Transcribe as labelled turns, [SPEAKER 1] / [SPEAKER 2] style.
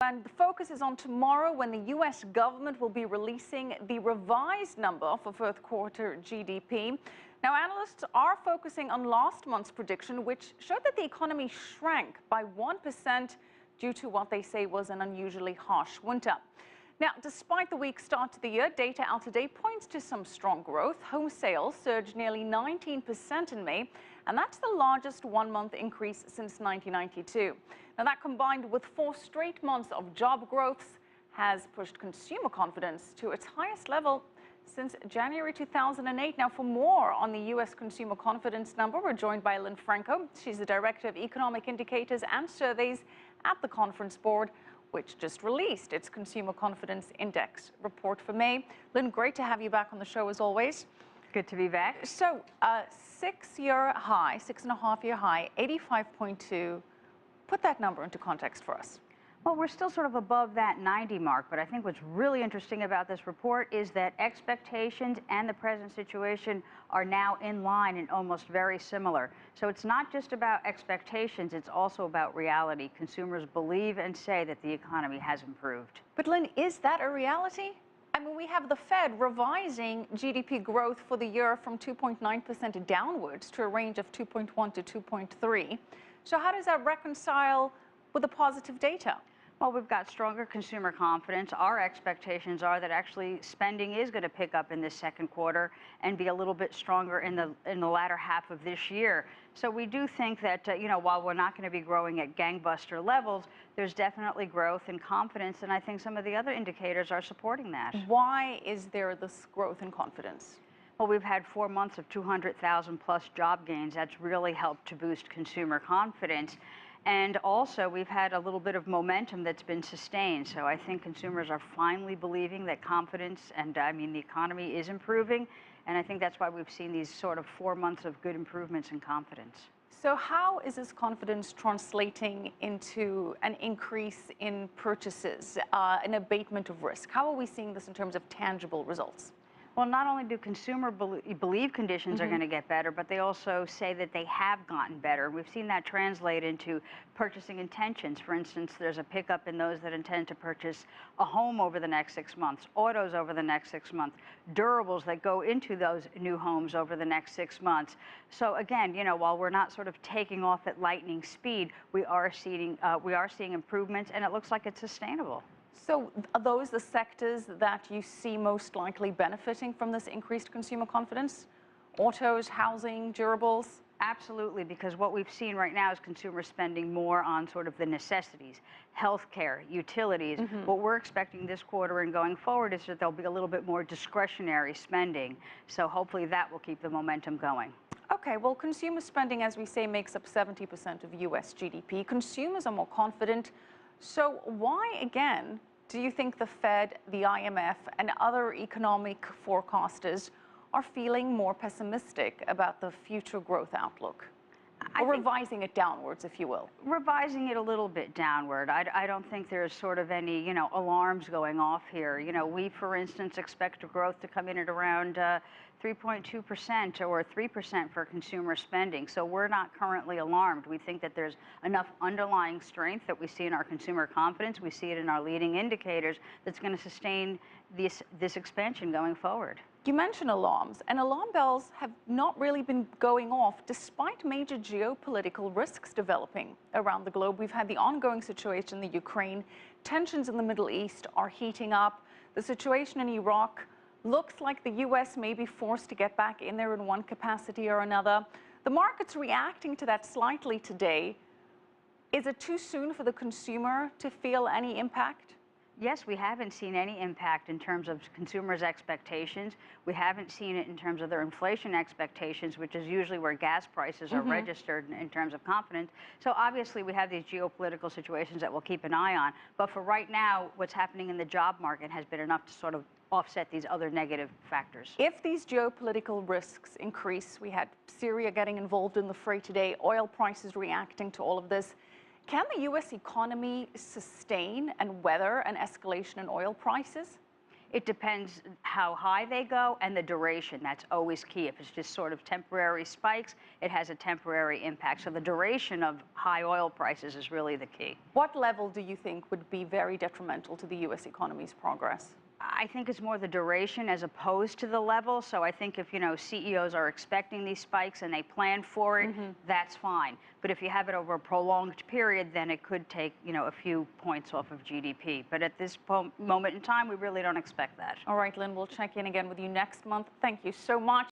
[SPEAKER 1] And the focus is on tomorrow when the U.S. government will be releasing the revised number for fourth quarter GDP. Now, analysts are focusing on last month's prediction, which showed that the economy shrank by 1% due to what they say was an unusually harsh winter. Now, despite the weak start to the year, data out today points to some strong growth. Home sales surged nearly 19% in May, and that's the largest one-month increase since 1992. Now, that combined with 4 straight months of job growth has pushed consumer confidence to its highest level since January 2008. Now, for more on the U.S. consumer confidence number, we're joined by Lynn Franco. She's the Director of Economic Indicators and Surveys at the Conference Board, which just released its Consumer Confidence Index report for May. Lynn, great to have you back on the show as always.
[SPEAKER 2] Good to be back.
[SPEAKER 1] So, 6-year high, 6.5-year high, 85.2. Put that number into context for us.
[SPEAKER 2] Well, we're still sort of above that 90 mark, but I think what's really interesting about this report is that expectations and the present situation are now in line and almost very similar. So it's not just about expectations, it's also about reality. Consumers believe and say that the economy has improved.
[SPEAKER 1] But Lynn, is that a reality? I mean, we have the Fed revising GDP growth for the year from 2.9% downwards to a range of 2.1 to 2.3. So how does that reconcile with the positive data?
[SPEAKER 2] Well, we've got stronger consumer confidence. Our expectations are that actually spending is going to pick up in this second quarter and be a little bit stronger in the latter half of this year. So we do think that, while we're not going to be growing at gangbuster levels, there's definitely growth and confidence, and I think some of the other indicators are supporting that.
[SPEAKER 1] Why is there this growth and confidence?
[SPEAKER 2] Well, we've had 4 months of 200,000 plus job gains. That's really helped to boost consumer confidence. And also, we've had a little bit of momentum that's been sustained. So I think consumers are finally believing that confidence and, the economy is improving. And I think that's why we've seen these sort of 4 months of good improvements in confidence.
[SPEAKER 1] So how is this confidence translating into an increase in purchases, an abatement of risk? How are we seeing this in terms of tangible results?
[SPEAKER 2] Well, not only do consumer believe conditions are going to get better, but they also say that they have gotten better. We've seen that translate into purchasing intentions. For instance, there's a pickup in those that intend to purchase a home over the next 6 months, autos over the next 6 months, durables that go into those new homes over the next 6 months. So again, while we're not sort of taking off at lightning speed, we are seeing improvements, and it looks like it's sustainable.
[SPEAKER 1] So are those the sectors that you see most likely benefiting from this increased consumer confidence? Autos, housing, durables?
[SPEAKER 2] Absolutely, because what we've seen right now is consumers spending more on sort of the necessities, healthcare, utilities. What we're expecting this quarter and going forward is that there'll be a little bit more discretionary spending. So hopefully that will keep the momentum going.
[SPEAKER 1] Okay, well, consumer spending, as we say, makes up 70% of U.S. GDP. Consumers are more confident. So why, again, do you think the Fed, the IMF, and other economic forecasters are feeling more pessimistic about the future growth outlook? Or revising it downwards, if you will? Revising
[SPEAKER 2] it a little bit downward. I don't think there's sort of any, alarms going off here. We, for instance, expect growth to come in at around 3.2% or 3% for consumer spending. So we're not currently alarmed. We think that there's enough underlying strength that we see in our consumer confidence. We see it in our leading indicators that's going to sustain this expansion going forward.
[SPEAKER 1] You mentioned alarms, and alarm bells have not really been going off despite major geopolitical risks developing around the globe. We've had the ongoing situation in the Ukraine. Tensions in the Middle East are heating up. The situation in Iraq looks like the U.S. may be forced to get back in there in one capacity or another. The market's reacting to that slightly today. Is it too soon for the consumer to feel any impact?
[SPEAKER 2] Yes, we haven't seen any impact in terms of consumers' expectations. We haven't seen it in terms of their inflation expectations, which is usually where gas prices are registered in terms of confidence. So obviously we have these geopolitical situations that we'll keep an eye on. But for right now, what's happening in the job market has been enough to sort of offset these other negative factors.
[SPEAKER 1] If these geopolitical risks increase, we had Syria getting involved in the fray today, oil prices reacting to all of this, can the U.S. economy sustain and weather an escalation in oil prices?
[SPEAKER 2] It depends how high they go and the duration. That's always key. If it's just sort of temporary spikes, it has a temporary impact. So the duration of high oil prices is really the key.
[SPEAKER 1] What level do you think would be very detrimental to the U.S. economy's progress?
[SPEAKER 2] I think it's more the duration as opposed to the level. So I think if, CEOs are expecting these spikes and they plan for it, that's fine. But if you have it over a prolonged period, then it could take, a few points off of GDP. But at this moment in time, we really don't expect that.
[SPEAKER 1] All right, Lynn, we'll check in again with you next month. Thank you so much.